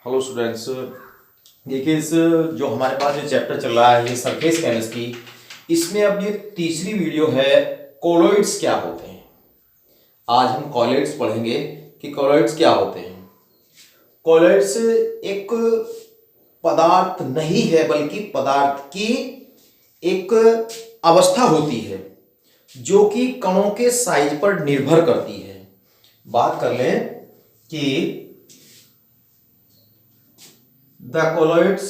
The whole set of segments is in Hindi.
Hello students. देखिए इस जो हमारे पास जो चैप्टर चल रहा है ये सरफेस केमिस्ट्री, इसमें अब ये तीसरी वीडियो है। कोलॉइड्स क्या होते हैं। आज हम कोलॉइड्स पढ़ेंगे कि कोलॉइड्स क्या होते हैं। कोलॉइड्स एक पदार्थ नहीं है बल्कि पदार्थ की एक अवस्था होती है जो कि कणों के साइज पर निर्भर करती है। बात कर लें कि The colloids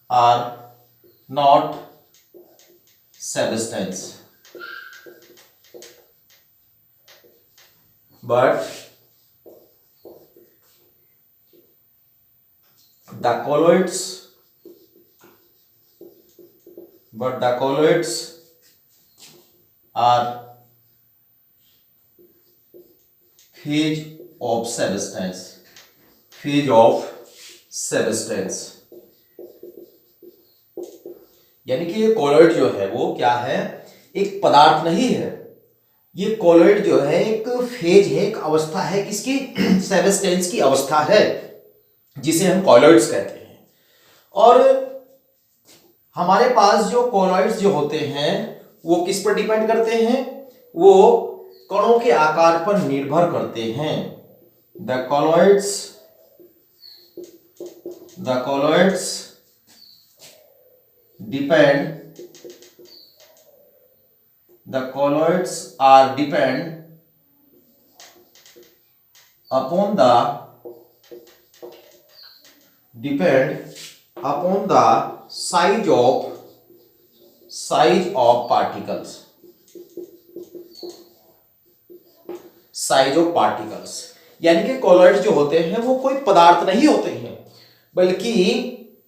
are not substance, but the colloids are phase of substance. यानी कि ये कोलॉइड जो है वो क्या है, एक पदार्थ नहीं है। ये कोलॉइड जो है एक फेज है, एक अवस्था है। किसकी? सब्सटेंस की अवस्था है जिसे हम कोलॉइड्स कहते हैं। और हमारे पास जो कोलॉइड्स जो होते हैं वो किस पर डिपेंड करते हैं? वो कणों के आकार पर निर्भर करते हैं। The colloids are depend upon the size of particles. यानी कि कोलॉइड्स जो होते हैं वो कोई पदार्थ नहीं होते हैं बल्कि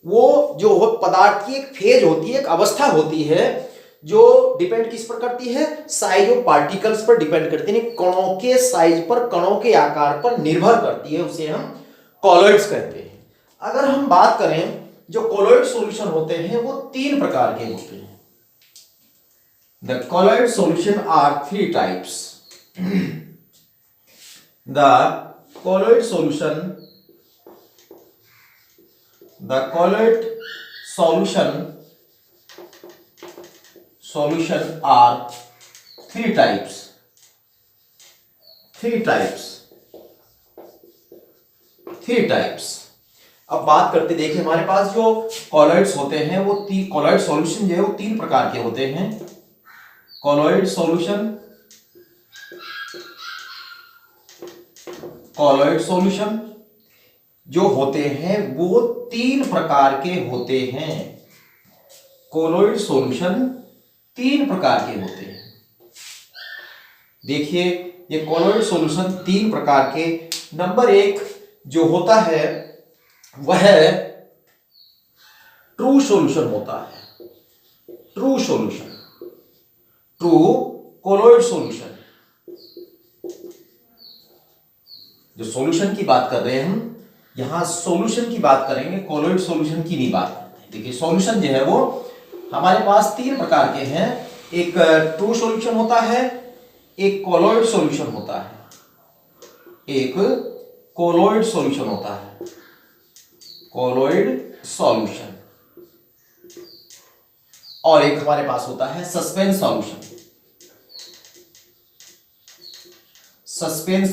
वो जो पदार्थ की एक फेज होती है, एक अवस्था होती है जो डिपेंड किस पर करती है? साइज ऑफ पार्टिकल्स पर डिपेंड करती है। कणों के साइज पर, कणों के आकार पर निर्भर करती है। उसे हम कोलॉइड्स कहते हैं। अगर हम बात करें जो कोलॉइड सॉल्यूशन होते हैं वो तीन प्रकार के होते हैं। The colloid solution are three types. The colloid solution are three types. अब बात करते, देखिए हमारे पास जो कोलॉइड्स होते हैं वो कोलॉइड सॉल्यूशन जो है वो तीन प्रकार के होते हैं। कोलॉइड सॉल्यूशन जो होते हैं वो तीन प्रकार के होते हैं। कोलॉइड सॉल्यूशन तीन प्रकार के होते हैं। देखिए ये कोलॉइड सॉल्यूशन तीन प्रकार के। नंबर एक जो होता है वह ट्रू सॉल्यूशन होता है। True colloid solution. जो सॉल्यूशन की बात कर रहे हैं हम, यहां सॉल्यूशन की बात करेंगे, कोलॉइड सॉल्यूशन की नहीं बात करते हैं। देखिए सॉल्यूशन जो है वो हमारे पास तीन प्रकार के हैं। एक ट्रू सॉल्यूशन होता है, एक कोलॉइड सॉल्यूशन होता है, और एक हमारे पास होता है सस्पेंस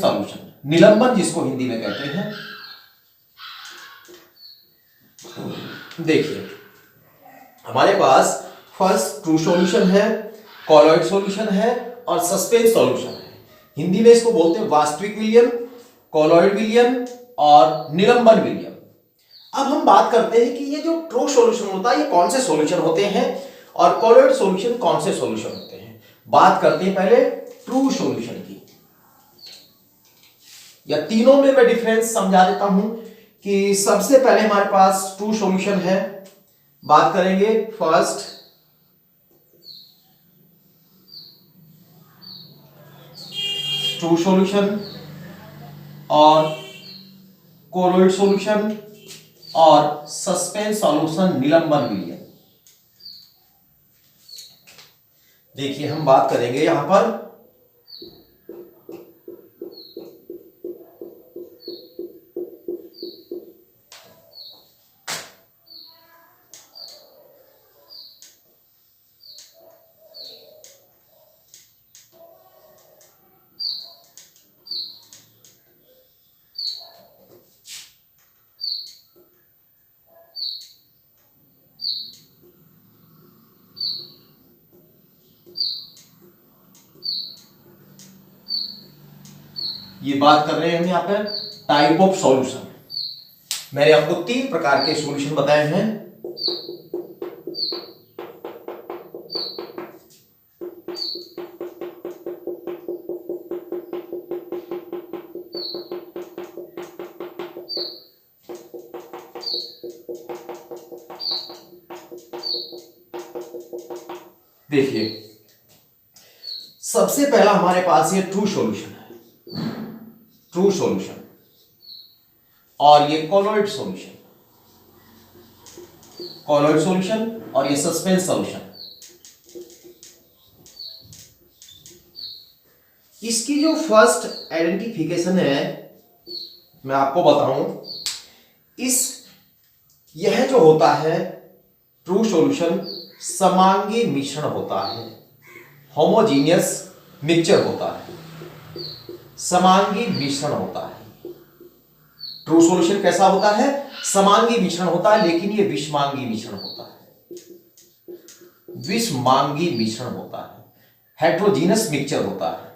सॉल्यूशन, निलंबन जिसको हिंदी में कहते हैं। देखिए हमारे पास फर्स्ट ट्रू सॉल्यूशन है, कोलॉइड सॉल्यूशन है और सस्पेंस सॉल्यूशन है। हिंदी में इसको बोलते हैं वास्तविक विलयन, कोलॉइड विलयन और निलंबन विलयन। अब हम बात करते हैं कि ये जो ट्रू सॉल्यूशन होता है ये कौन से सॉल्यूशन होते हैं और कोलॉइड सॉल्यूशन कौन से सॉल्यूशन होते हैं। बात करते हैं पहले ट्रू सॉल्यूशन की। या तीनों में मैं डिफरेंस समझा देता हूं कि सबसे पहले हमारे पास ट्रू सॉल्यूशन है। बात करेंगे फर्स्ट ट्रू सॉल्यूशन और कोलॉइड सॉल्यूशन और सस्पेंस सॉल्यूशन निलंबन विलयन। देखिए हम बात करेंगे यहां पर ये बात कर रहे हैं हम यहां पर टाइप ऑफ सॉल्यूशन। मैंने आपको 3 प्रकार के सॉल्यूशन बताए हैं। देखिए, सबसे पहला हमारे पास ये ट्रू सॉल्यूशन है, ट्रू सॉल्यूशन, और ये कॉलॉइड सॉल्यूशन, कॉलॉइड सॉल्यूशन, और ये सस्पेंस सॉल्यूशन। इसकी जो फर्स्ट आइडेंटिफिकेशन है मैं आपको बताऊं, यह जो होता है ट्रू सॉल्यूशन समांगी मिश्रण होता है, होमोजीनियस मिक्सचर होता है, समांगी मिश्रण होता है। ट्रू सॉल्यूशन कैसा होता है? समांगी मिश्रण होता है, लेकिन ये विषमांगी मिश्रण होता है, विषमांगी मिश्रण होता है, हेट्रोजीनस मिक्सचर होता है,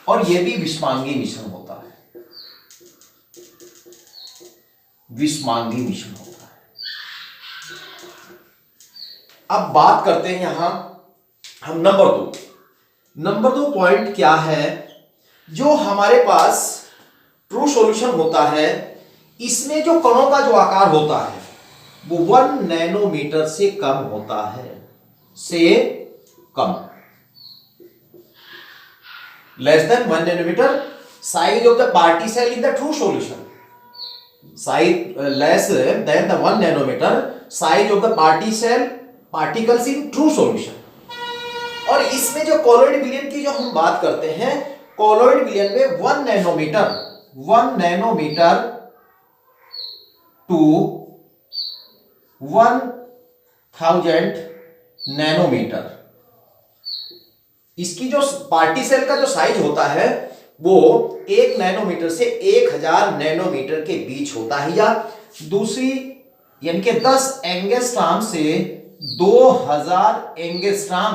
और यह भी विषमांगी मिश्रण होता है, विषमांगी मिश्रण होता है। अब बात करते हैं यहां हम नंबर 2 पॉइंट क्या है? जो हमारे पास ट्रू सॉल्यूशन होता है, इसमें जो कणों का जो आकार होता है वो 1 नैनोमीटर से कम होता है, से कम, less than 1 nanometre. Size of the particle in the true solution, size less than the 1 nanometre size of the particles in true solution. और इसमें जो कॉलॉइड विलयन की जो हम बात करते हैं, कॉलॉइड विलयन में 1 नैनोमीटर टू 1000 नैनोमीटर, इसकी जो पार्टिकल का जो साइज होता है वो 1 नैनोमीटर से 1000 नैनोमीटर के बीच होता है, या दूसरी यानी कि 10 एंगस्ट्रॉम से 2000 एंगस्ट्रॉम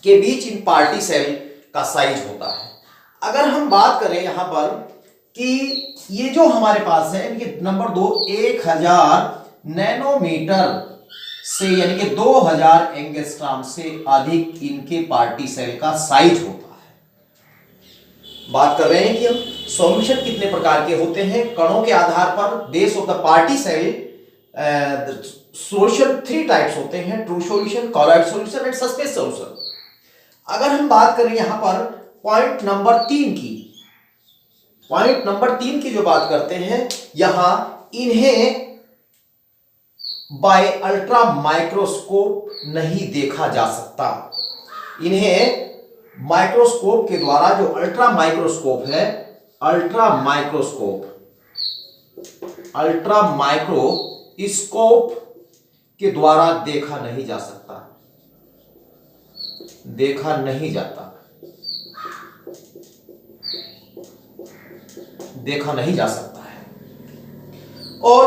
के बीच इन पार्टिकल का साइज होता है। अगर हम बात करें यहां पर कि ये जो हमारे पास है, यानी कि नंबर 2 1000 नैनोमीटर से यानी कि 2000 एंगस्ट्रॉम से अधिक इनके पार्टिकल का साइज होता है। बात कर रहे हैं कि हम सॉल्यूशन कितने प्रकार के होते हैं कणों के आधार पर, base of the particle. Solution 3 types होते हैं, true solution, colloid solution and suspense solution. अगर हम बात करें यहां पर पॉइंट नंबर 3 की जो बात करते हैं, यहां इन्हें बाय अल्ट्रा माइक्रोस्कोप नहीं देखा जा सकता। इन्हें माइक्रोस्कोप के द्वारा, जो अल्ट्रा माइक्रोस्कोप है, अल्ट्रा माइक्रोस्कोप के द्वारा देखा नहीं जा सकता, देखा नहीं जाता, देखा नहीं जा सकता है। और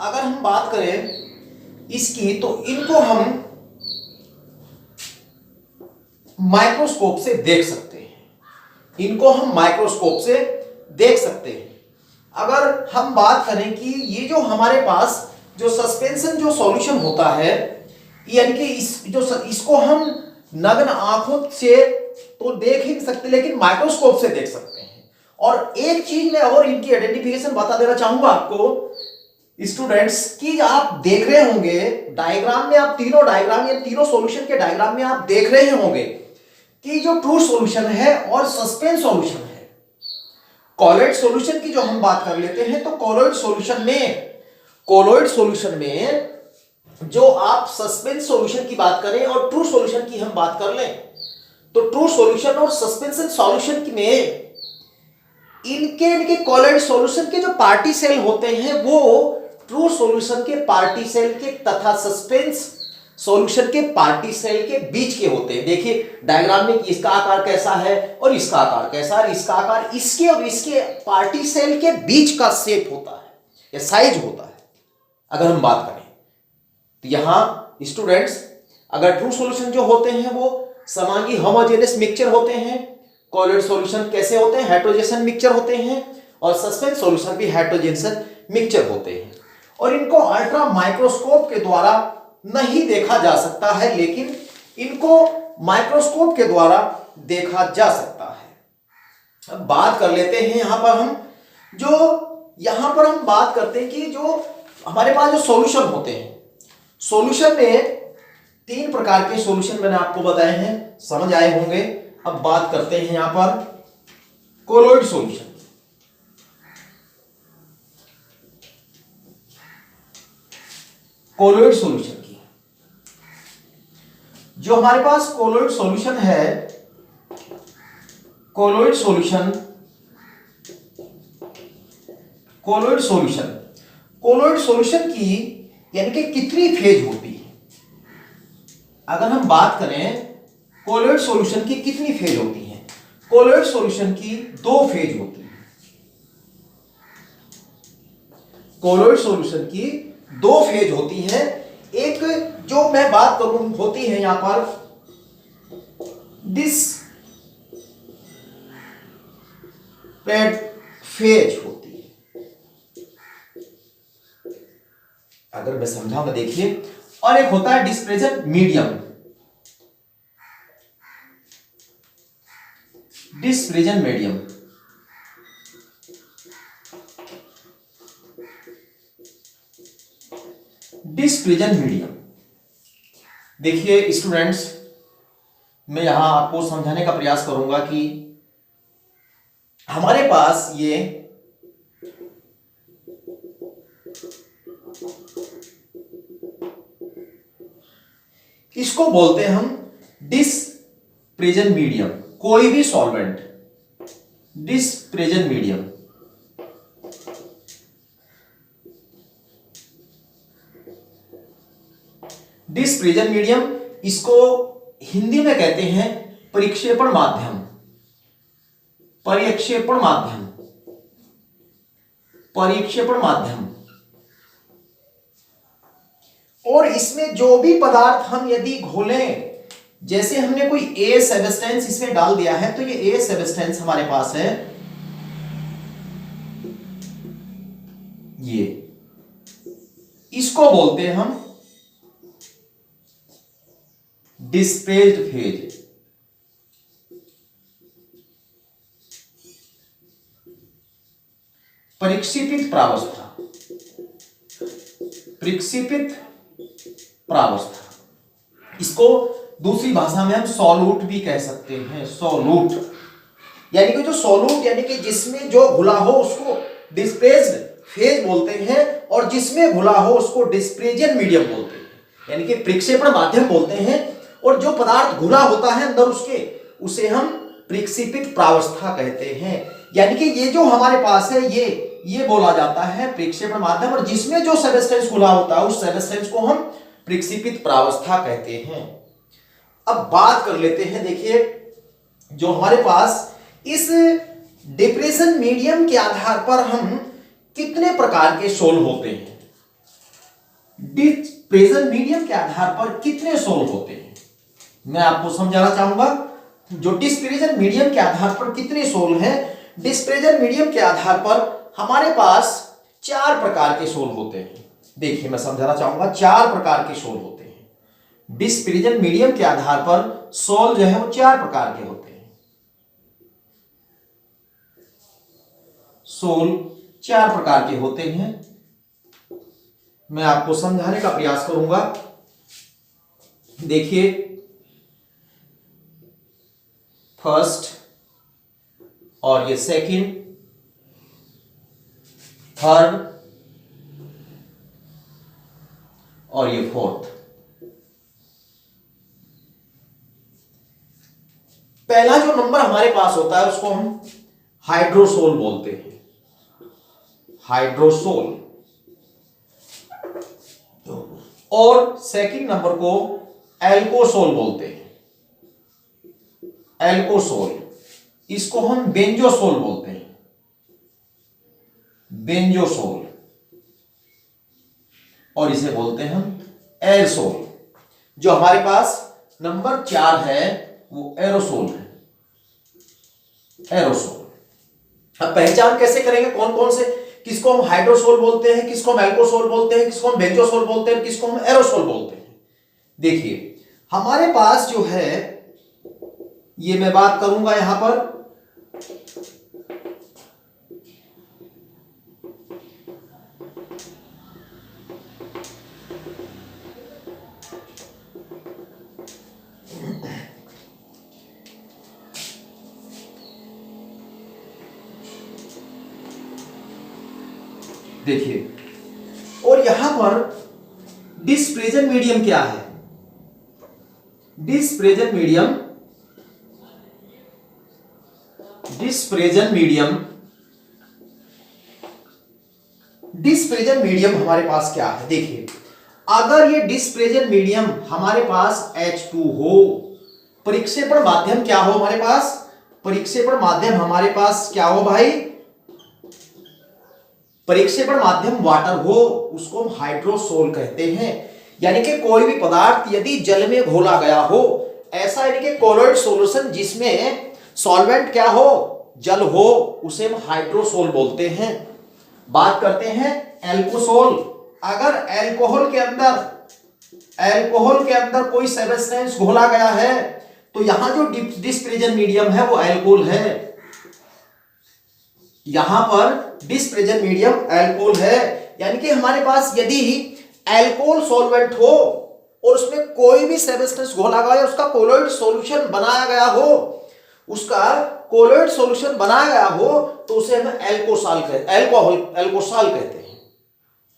अगर हम बात करें इसकी, तो इनको हम माइक्रोस्कोप से देख सकते हैं, इनको हम माइक्रोस्कोप से देख सकते हैं। अगर हम बात करें कि ये जो हमारे पास जो सस्पेंशन जो सॉल्यूशन होता है, यानी कि इसको हम नग्न आंखों से तो देख ही नहीं सकते, लेकिन माइक्रोस्कोप से देख सकते हैं। और एक चीज मैं और इनकी आइडेंटिफिकेशन बता देना चाहूंगा आपको स्टूडेंट्स, कि आप देख रहे होंगे डायग्राम में, आप तीनों डायग्राम या तीनों सॉल्यूशन के डायग्राम में आप देख रहे होंगे कि जो ट्रू सॉल्यूशन है और सस्पेंस सॉल्यूशन है। कॉलॉइड सॉल्यूशन की जो हम बात कर लेते हैं, तो कॉलॉइड सॉल्यूशन में जो आप सस्पेंस सॉल्यूशन की बात करें और ट्रू सॉल्यूशन की हम बात कर लें, तो ट्रू सॉल्यूशन और सस्पेंशन सॉल्यूशन में इनके कॉलॉइड सॉल्यूशन के जो पार्टिकल होते हैं वो ट्रू सॉल्यूशन के पार्टिकल के तथा सस्पेंस सॉल्यूशन के पार्टी सेल के बीच के होते हैं। देखिए डायग्राम में इसका आकार कैसा है और इसका आकार कैसा है, इसका आकार इसके और इसके पार्टी सेल के बीच का शेप होता है या साइज होता है अगर हम बात करें। तो यहां स्टूडेंट्स अगर ट्रू सॉल्यूशन जो होते हैं वो समांगी होमोजेनियस मिक्सचर होते हैं, कोलोइड सॉल्यूशन कैसे होते हैं, हेटेरोजेनियस मिक्सचर होते हैं, और सस्पेंस सॉल्यूशन भी हेटेरोजेनियस मिक्सचर होते हैं। और इनको अल्ट्रा माइक्रोस्कोप के द्वारा नहीं देखा जा सकता है, लेकिन इनको माइक्रोस्कोप के द्वारा देखा जा सकता है। अब बात कर लेते हैं यहां पर हम बात करते हैं कि जो हमारे पास जो सॉल्यूशन होते हैं, सॉल्यूशन में 3 प्रकार के सॉल्यूशन मैंने आपको बताए हैं, समझ आए होंगे। अब बात करते हैं यहां पर कोलोइड सॉल्यूशन। कोलोइड सॉल्यूशन की जो हमारे पास कोलोइड सॉल्यूशन है, कोलोइड सॉल्यूशन की यानी कि कितनी फेज होती है। अगर हम बात करें कोलोइड सॉल्यूशन की कितनी फेज होती है, कोलोइड सॉल्यूशन की 2 फेज होती है। कोलोइड सॉल्यूशन की 2 फेज होती है। एक जो मैं बात करूं होती है यहां पर डिस्क्रीट फेज होती है। अगर मैं समझाऊंगा देखिए, और एक होता है डिस्प्रेजेंट मीडियम। डिस्प्रेजेंट मीडियम देखिए स्टूडेंट्स, मैं यहां आपको समझाने का प्रयास करूंगा कि हमारे पास ये इसको बोलते हैं हम डिस्प्रेजेंट मीडियम। कोई भी सॉल्वेंट डिस्प्रेजेंट मीडियम, डिस्प्रेजेंट मीडियम, इसको हिंदी में कहते हैं परिक्षेपण माध्यम। परिक्षेपण माध्यम, परिक्षेपण माध्यम। और इसमें जो भी पदार्थ हम यदि घोलें, जैसे हमने कोई ए सब्सटेंस इसमें डाल दिया है, तो ये ए सब्सटेंस हमारे पास है, ये इसको बोलते हैं हम डिस्प्रेस्ड फेज। परिक्षेपित प्रावस्था, प्रक्षेपित प्रावस्था। इसको दूसरी भाषा में हम सॉल्यूट भी कह सकते हैं। सॉल्यूट यानी कि जो सॉल्यूट यानी कि जिसमें जो घुला हो उसको डिस्प्रेस्ड फेज बोलते हैं, और जिसमें घुला हो उसको डिस्प्रेजेंट मीडियम बोलते हैं, यानी कि प्रक्षेपण माध्यम बोलते हैं। और जो पदार्थ घुला होता है अंदर उसके, उसे हम प्रक्षेपित प्रावस्था कहते हैं। यानी कि ये जो हमारे पास है ये बोला जाता है प्रक्षेपण माध्यम, और जिसमें जो सब्सटेंस घुला होता है उस सब्सटेंस को हम प्रक्षेपित प्रावस्था कहते हैं। अब बात कर लेते हैं, देखिए जो हमारे पास इस डिप्रेशन मीडियम के आधार पर हम कितने प्रकार के सोल होते हैं, डिप्रेशन मीडियम के आधार पर कितने सोल होते हैं, मैं आपको समझाना चाहूंगा। जो डिस्प्रेशन मीडियम के आधार पर कितने सोल हैं, डिस्प्रेशन मीडियम के आधार पर हमारे पास 4 प्रकार के सोल होते हैं। देखिए मैं समझाना चाहूंगा, 4 प्रकार के सोल होते हैं। डिस्प्रेशन मीडियम के आधार पर सोल जो है वो 4 प्रकार के होते हैं। सोल 4 प्रकार के होते हैं। मैं आपको समझाने का प्रयास करूंगा। देखिए फर्स्ट, और ये सेकंड, थर्ड और ये फोर्थ। पहला जो नंबर हमारे पास होता है उसको हम हाइड्रोसोल बोलते हैं। हाइड्रोसोल और सेकंड नंबर को एल्कोसोल बोलते हैं, एल्कोसोल। इसको हम बेंजोसोल बोलते हैं, बेंजोसोल। और इसे बोलते हैं हम एरोसोल। जो हमारे पास नंबर 4 है वो एरोसोल है, एरोसोल। अब पहचान कैसे करेंगे कौन कौन से, किसको हम हाइड्रोसोल बोलते हैं, किसको हम एल्कोसोल बोलते हैं, किसको हम बेंजोसोल बोलते हैं, किसको हम एरोसोल बोलते हैं। देखिए हमारे पास जो है, ये मैं बात करूंगा यहां पर, देखिए, और यहां पर डिस्प्रेजेंट मीडियम क्या है, डिस्प्रेजेंट मीडियम, डिस्प्रेजेंट मीडियम, डिस्प्रेजेंट मीडियम हमारे पास क्या है। देखिए अगर ये डिस्प्रेजेंट मीडियम हमारे पास H2 हो, परिक्षेपण माध्यम क्या हो हमारे पास, परिक्षेपण माध्यम हमारे पास क्या हो भाई, परिक्षेपण माध्यम वाटर हो, उसको हम हाइड्रोसोल कहते हैं। यानी कि कोई भी पदार्थ यदि जल में घोला गया हो, ऐसा यानी कि कोलोइड सॉल्यूशन जिसमें सॉल्वेंट क्या हो, जल हो, उसे हम हाइड्रोसोल बोलते हैं। बात करते हैं एल्कोसोल। अगर एल्कोहल के अंदर कोई सब्सटेंस घोला गया है तो यहां जो डिस्प्रेजेंट मीडियम है वो एल्कोहल है, यहां पर डिस्प्रेजेंट मीडियम एल्कोहल है। यानी कि हमारे पास यदि एल्कोहल सॉल्वेंट हो और उसमें कोई भी सब्सटेंस घोला गया, उसका कोलोइड सॉल्यूशन बनाया गया हो, उसका कोलोइड सॉल्यूशन बनाया गया हो, तो उसे हम एल्कोसाल कहते, एल्कोसाल कहते हैं।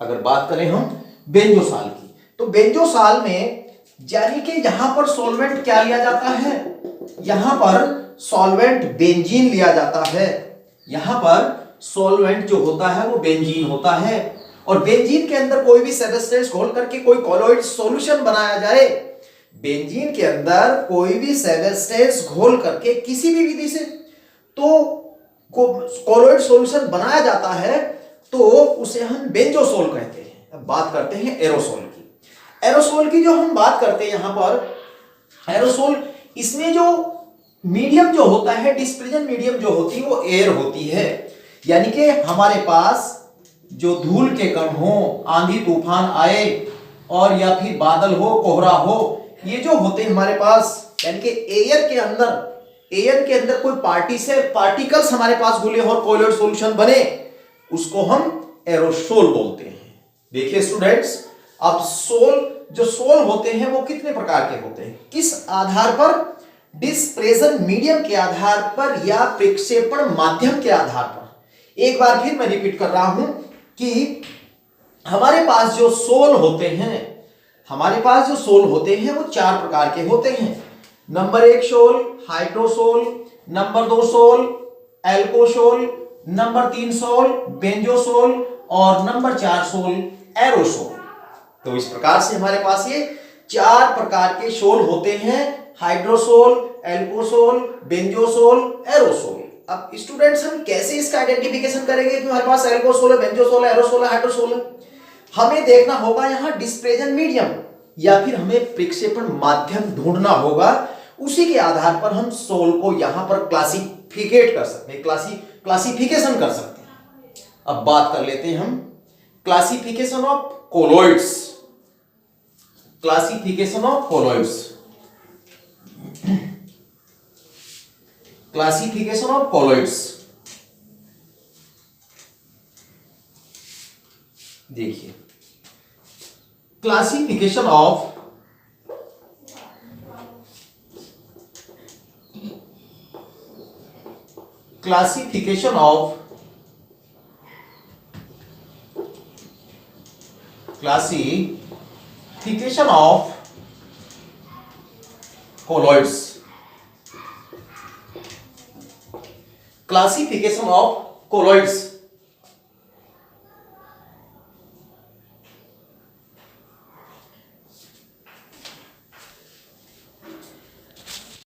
अगर बात करें हम बेंजोसाल की, तो बेंजोसाल में यानी कि यहां पर सॉल्वेंट क्या लिया जाता है, यहां पर सॉल्वेंट बेंजीन लिया जाता है। यहां पर सॉल्वेंट जो होता है वो बेंजीन होता है, और बेंजीन के अंदर कोई भी सब्सटेंस घोल करके कोई कोलोइड सॉल्यूशन बनाया जाए, बेंजीन के अंदर कोई भी सब्सटेंस घोल करके किसी भी विधि से तो कोलोइड सॉल्यूशन बनाया जाता है, तो उसे हम बेंजोसोल कहते हैं। अब बात करते हैं एरोसोल की। एरोसोल की जो हम बात करते हैं यहां पर एरोसोल, इसमें जो मीडियम जो होता है, डिस्प्रेजेंट मीडियम जो होती है वो एयर होती है। यानी कि हमारे पास जो धूल के कण हो, आंधी तूफान आए और या फिर बादल हो, कोहरा हो, ये जो होते हैं हमारे पास, यानी कि एयर के अंदर कोई पार्टिकल्स हमारे पास घुले और कोलोइड सॉल्यूशन बने, उसको हम एरोसोल बोलते हैं। देखिए स्टूडेंट्स, अब जो सोल होते हैं वो कितने प्रकार के होते हैं, किस आधार पर, डिस्प्रेजेंट मीडियम के आधार पर या प्रक्षेपण माध्यम के आधार पर। एक बार फिर मैं रिपीट कर रहा हूं कि हमारे पास जो सोल होते हैं, हमारे पास जो सोल होते हैं वो 4 प्रकार के होते हैं। Number 1 sol hydrosol, number 2 sol alcosol, number 3 sol benzosol और नंबर 4 सोल एरोसोल। तो इस प्रकार से हमारे पास ये 4 प्रकार के सोल होते हैं, हाइड्रोसोल, एल्कोसोल, बेंजोसोल, एरोसोल। अब स्टूडेंट्स हम कैसे इसका आइडेंटिफिकेशन करेंगे कि हमारे पास एल्कोसोल है, बेंजोसोल है, एरोसोल है, हाइड्रोसोल है। हमें देखना होगा यहां डिस्प्रेजेंट मीडियम या फिर हमें प्रक्षेपण माध्यम ढूंढना होगा, उसी के आधार पर हम सोल को यहां पर क्लासिफिकेट कर सकते हैं, क्लासिफिकेशन कर सकते हैं। अब बात कर लेते हैं हम classification of colloids, classification of colloids, classification of colloids. देखिए classification of classification of colloids, classification of colloids.